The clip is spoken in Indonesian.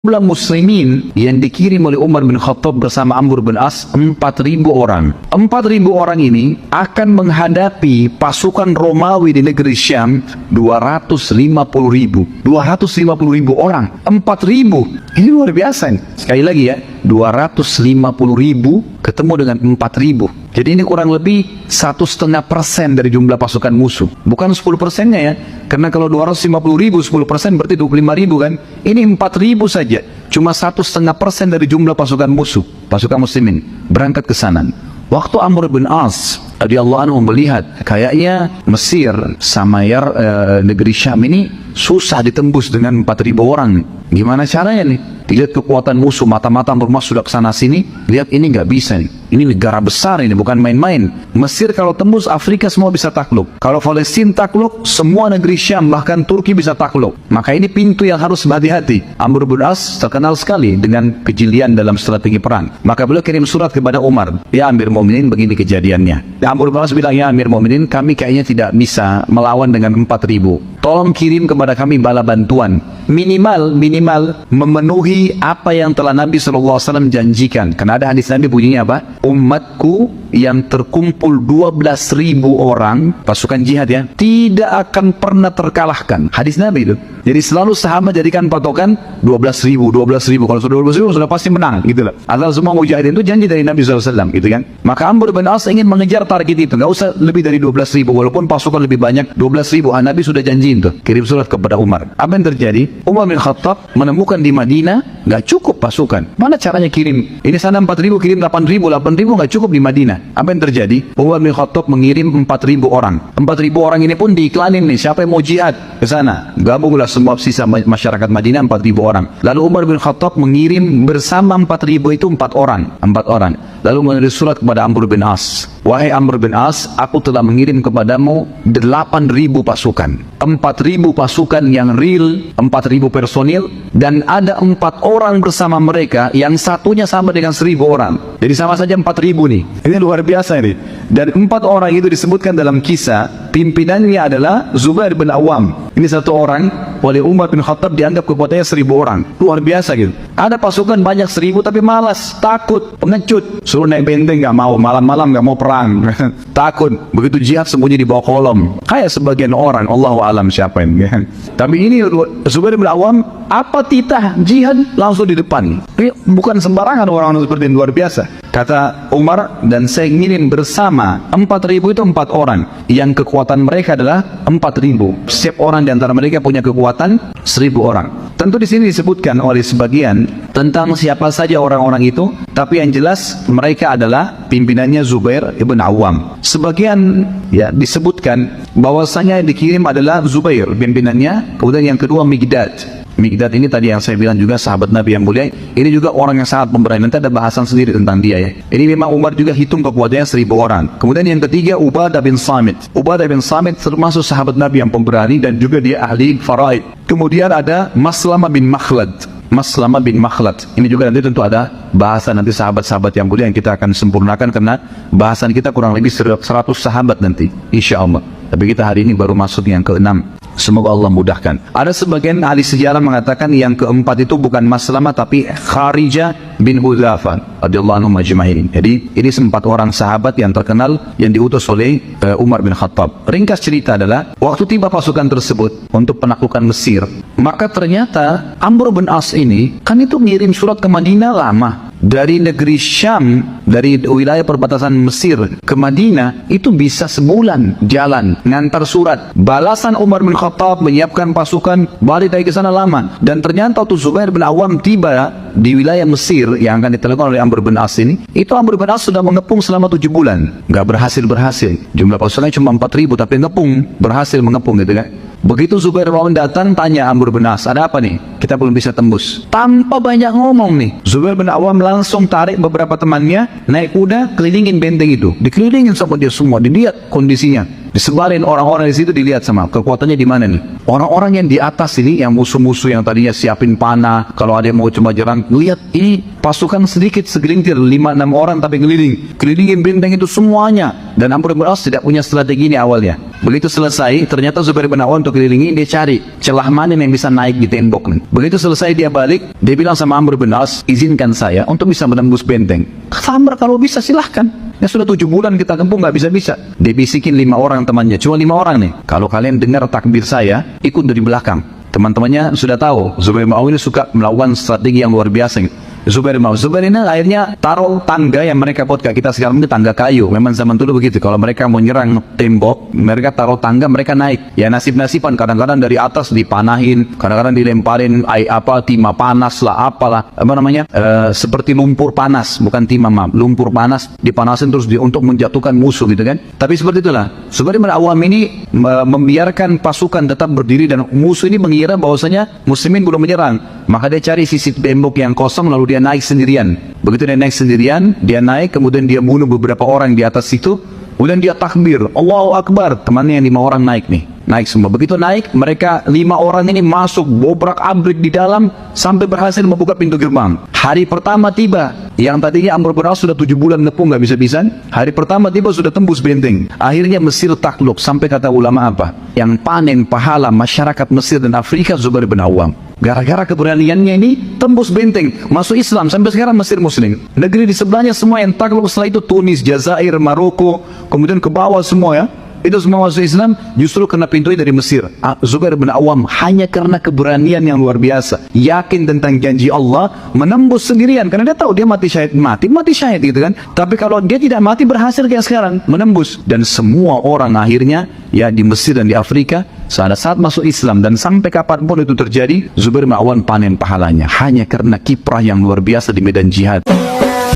Jumlah muslimin yang dikirim oleh Umar bin Khattab bersama Amr bin As 4.000 orang. 4.000 orang ini akan menghadapi pasukan Romawi di negeri Syam 250.000 orang. 4.000, ini luar biasa nih. Sekali lagi ya, 250.000 ketemu dengan 4.000. Jadi ini kurang lebih 1,5% dari jumlah pasukan musuh. Bukan 10%-nya ya. Karena kalau 250.000, 10% berarti 25.000 kan. Ini 4.000 saja. Cuma 1,5% dari jumlah pasukan musuh. Pasukan muslimin berangkat ke sana. Waktu Amr bin As radhiyallahu anhu melihat kayaknya Mesir sama negeri Syam ini susah ditembus dengan 4.000 orang. Gimana caranya nih? Lihat kekuatan musuh, mata-mata Amr bin As sudah kesana sini. Lihat ini nggak bisa nih. Ini negara besar ini, bukan main-main. Mesir kalau tembus, Afrika semua bisa takluk. Kalau Palestina takluk, semua negeri Syam, bahkan Turki bisa takluk. Maka ini pintu yang harus berhati-hati. Amr bin As terkenal sekali dengan kejelian dalam strategi perang. Maka beliau kirim surat kepada Umar. Ya Amir Mu'minin, begini kejadiannya. Amr bin As bilang, ya Amir Mu'minin, kami kayaknya tidak bisa melawan dengan 4.000. Tolong kirim kepada kami bala bantuan. Minimal memenuhi apa yang telah Nabi SAW janjikan. Karena ada hadis Nabi bunyinya apa? Umatku yang terkumpul 12.000 orang pasukan jihad ya, tidak akan pernah terkalahkan. Hadis Nabi itu. Jadi selalu sahabat jadikan patokan 12.000. Kalau sudah 12.000 sudah pasti menang gitu loh. Asal semua mujahidin itu janji dari Nabi SAW gitu kan. Maka Amr bin As ingin mengejar target itu. Nggak usah lebih dari 12.000 walaupun pasukan lebih banyak 12.000. Nabi sudah janji itu. Kirim surat kepada Umar. Apa yang terjadi? Umar bin Khattab menemukan di Madinah nggak cukup pasukan. Mana caranya kirim? Ini sana 4.000 kirim 8.000 nggak cukup di Madinah. Apa yang terjadi? Umar bin Khattab mengirim 4.000 orang. 4.000 orang ini pun diiklanin nih, siapa yang mau jihad ke sana. Gabunglah semua sisa masyarakat Madinah 4.000 orang. Lalu Umar bin Khattab mengirim bersama 4.000 itu 4 orang. Lalu menulis surat kepada Amr bin As. Wahai Amr bin As, aku telah mengirim kepadamu 8.000 pasukan. 4.000 pasukan yang real, 4.000 personil, dan ada 4 orang bersama mereka yang satunya sama dengan 1.000 orang. Jadi sama saja 4.000 nih. Ini luar biasa ini. Dan 4 orang itu disebutkan dalam kisah, pimpinannya adalah Zubair bin Awam. Ini satu orang, oleh Umar bin Khattab dianggap kekuatannya 1.000 orang. Luar biasa gitu. Ada pasukan banyak 1.000 tapi malas, takut, pengecut. Suruh naik benteng nggak mau, malam-malam nggak mau perang. Takut. Begitu jihad sembunyi di bawah kolom. Kayak sebagian orang, Allahu alam siapa ini. Tapi ini Zubair bin Awam, apa titah jihad langsung di depan. Ini bukan sembarangan orang-orang seperti ini, luar biasa. Kata Umar, dan saya ngirim bersama 4.000 itu 4 orang. Yang kekuatan mereka adalah 4.000. Setiap orang di antara mereka punya kekuatan 1.000 orang. Tentu di sini disebutkan oleh sebagian tentang siapa saja orang-orang itu, tapi yang jelas mereka adalah pimpinannya Zubair ibn Awam. Sebagian ya disebutkan bahwasanya yang dikirim adalah Zubair pimpinannya, kemudian yang kedua Miqdad. Miqdad ini tadi yang saya bilang juga sahabat Nabi yang mulia. Ini juga orang yang sangat pemberani. Nanti ada bahasan sendiri tentang dia ya. Ini memang Umar juga hitung kekuatannya 1.000 orang. Kemudian yang ketiga Ubadah bin Samit. Ubadah bin Samit termasuk sahabat Nabi yang pemberani dan juga dia ahli faraid. Kemudian ada Maslamah bin Makhlad. Maslamah bin Makhlad. Ini juga nanti tentu ada bahasan nanti sahabat-sahabat yang mulia yang kita akan sempurnakan karena bahasan kita kurang lebih 100 sahabat nanti. Insya Allah. Tapi kita hari ini baru masuk yang ke-6. Semoga Allah mudahkan. Ada sebagian ahli sejarah mengatakan yang keempat itu bukan Maslamah tapi Kharijah bin Hudzafah radhiyallahu anhu majma'in. Jadi ini 4 orang sahabat yang terkenal yang diutus oleh Umar bin Khattab. Ringkas cerita adalah waktu tiba pasukan tersebut untuk penaklukan Mesir, maka ternyata Amr bin As ini kan itu ngirim surat ke Madinah lama. Dari negeri Syam, dari wilayah perbatasan Mesir ke Madinah itu bisa sebulan jalan ngantar surat. Balasan Umar bin Khattab menyiapkan pasukan balik dari ke sana lama. Dan ternyata waktu Zubair bin Awam tiba di wilayah Mesir yang akan ditelepon oleh Amr bin As ini, itu Amr bin As sudah mengepung selama 7 bulan. Nggak berhasil. Jumlah pasukannya cuma 4.000 tapi berhasil mengepung gitu kan. Begitu Zubair bin Awam datang, tanya Amr bin As, ada apa nih? Kita belum bisa tembus. Tanpa banyak ngomong nih, Zubair bin Awam langsung tarik beberapa temannya, naik kuda, kelilingin benteng itu. Dikelilingin sama dia semua, dilihat kondisinya. Disebarin orang-orang di situ, dilihat sama kekuatannya di mana nih. Orang-orang yang di atas ini, yang musuh-musuh yang tadinya siapin panah, kalau ada yang mau cuma jerang, lihat ini pasukan sedikit segelintir 5-6 orang tapi kelilingin benteng itu semuanya. Dan Amr bin As tidak punya strategi ini awalnya. Begitu selesai, ternyata Zubair bin Awam untuk kelilingi, dia cari celah mana yang bisa naik di tembok nih. Begitu selesai dia balik, dia bilang sama Amr bin As, izinkan saya untuk bisa menembus benteng. Kata Amr, kalau bisa silahkan. Ya sudah 7 bulan kita kempung nggak bisa-bisa. Dia bisikin 5 orang temannya, cuma 5 orang nih. Kalau kalian dengar takbir saya, ikut dari belakang. Teman-temannya sudah tahu, Zubair bin Awam ini suka melakukan strategi yang luar biasa. Zubair ini akhirnya taruh tangga yang mereka buat kayak kita sekarang ini tangga kayu. Memang zaman dulu begitu. Kalau mereka mau nyerang tembok, mereka taruh tangga, mereka naik. Ya nasib-nasiban, kadang-kadang dari atas dipanahin, kadang-kadang dilemparin timah panas lah, apalah, seperti lumpur panas, bukan timah, lumpur panas dipanasin terus untuk menjatuhkan musuh gitu kan. Tapi seperti itulah. Zubair bin Awam ini membiarkan pasukan tetap berdiri dan musuh ini mengira bahwasanya muslimin belum menyerang. Maka dia cari sisi tembok yang kosong, lalu dia naik sendirian. Begitu dia naik sendirian, dia naik, kemudian dia bunuh beberapa orang di atas situ, kemudian dia takbir, Allahu Akbar. Temannya yang 5 orang naik nih, naik semua. Begitu naik, mereka 5 orang ini masuk bobrak-abrik di dalam sampai berhasil membuka pintu gerbang. Hari pertama tiba, yang tadinya Amr bin As sudah 7 bulan nepung nggak bisa-bisa. Hari pertama tiba sudah tembus benteng. Akhirnya Mesir takluk, sampai kata ulama apa? Yang panen pahala masyarakat Mesir dan Afrika Zubair bin Awam. Gara-gara keberaniannya ini tembus benteng, masuk Islam, sampai sekarang Mesir Muslim. Negeri di sebelahnya semua yang takluk setelah itu, Tunis, Jazair, Maroko, kemudian ke bawah semua ya. Itu semua masuk Islam justru karena pintunya dari Mesir. Zubair bin Awam hanya karena keberanian yang luar biasa, yakin tentang janji Allah, menembus sendirian karena dia tahu dia mati syahid gitu kan. Tapi kalau dia tidak mati, berhasil kayak sekarang menembus. Dan semua orang akhirnya ya di Mesir dan di Afrika saat masuk Islam, dan sampai kapanpun itu terjadi, Zubair bin Awam panen pahalanya hanya karena kiprah yang luar biasa di medan jihad.